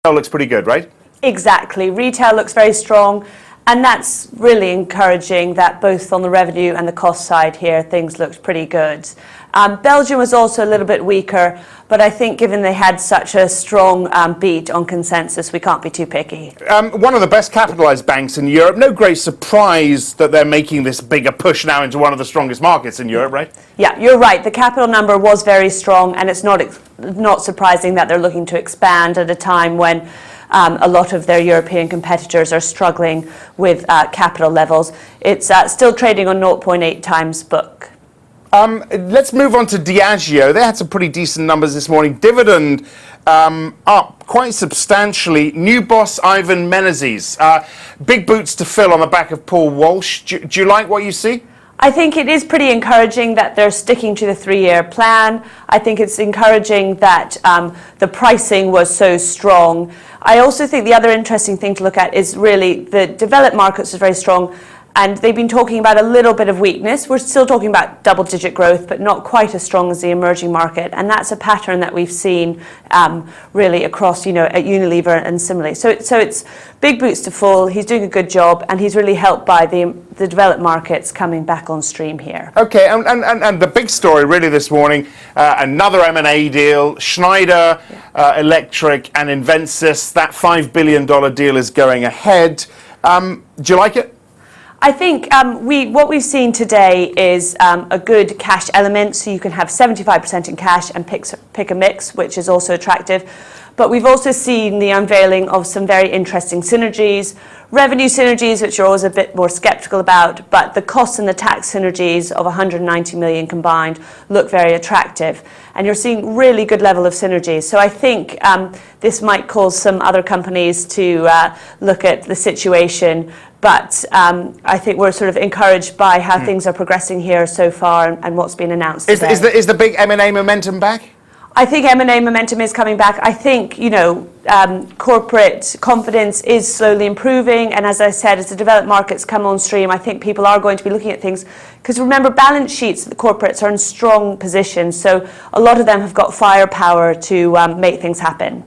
looks pretty good, right? Exactly. Retail looks very strong. And that's really encouraging that both on the revenue and the cost side here, things looked pretty good. Belgium was also a little bit weaker, but I think given they had such a strong beat on consensus, we can't be too picky. One of the best capitalised banks in Europe. No great surprise that they're making this bigger push now into one of the strongest markets in Europe, right? Yeah, you're right. The capital number was very strong, and it's not surprising that they're looking to expand at a time when a lot of their European competitors are struggling with capital levels. It's still trading on 0.8 times book. Let's move on to Diageo. They had some pretty decent numbers this morning. Dividend up quite substantially. New boss Ivan Menezes. Big boots to fill on the back of Paul Walsh. Do you like what you see? I think it is pretty encouraging that they're sticking to the 3-year plan. I think it's encouraging that the pricing was so strong. I also think the other interesting thing to look at is really the developed markets is very strong, and they've been talking about a little bit of weakness. We're still talking about double-digit growth, but not quite as strong as the emerging market, and that's a pattern that we've seen really across, at Unilever and similarly. So it's big boots to fill. He's doing a good job, and he's really helped by the developed markets coming back on stream here. Okay, and the big story really this morning, another M&A deal, Schneider Electric and Invensys. That $5 billion deal is going ahead. Do you like it? I think what we've seen today is a good cash element, so you can have 75% in cash and pick a mix, which is also attractive. But we've also seen the unveiling of some very interesting synergies, revenue synergies, which you're always a bit more skeptical about, but the cost and the tax synergies of 190 million combined look very attractive. And you're seeing really good level of synergies. So I think this might cause some other companies to look at the situation. But I think we're sort of encouraged by how things are progressing here so far and what's been announced today. Is the big M&A momentum back? I think M&A momentum is coming back. I think, corporate confidence is slowly improving. And as I said, as the developed markets come on stream, I think people are going to be looking at things. Because remember, balance sheets, the corporates are in strong positions. So a lot of them have got firepower to make things happen.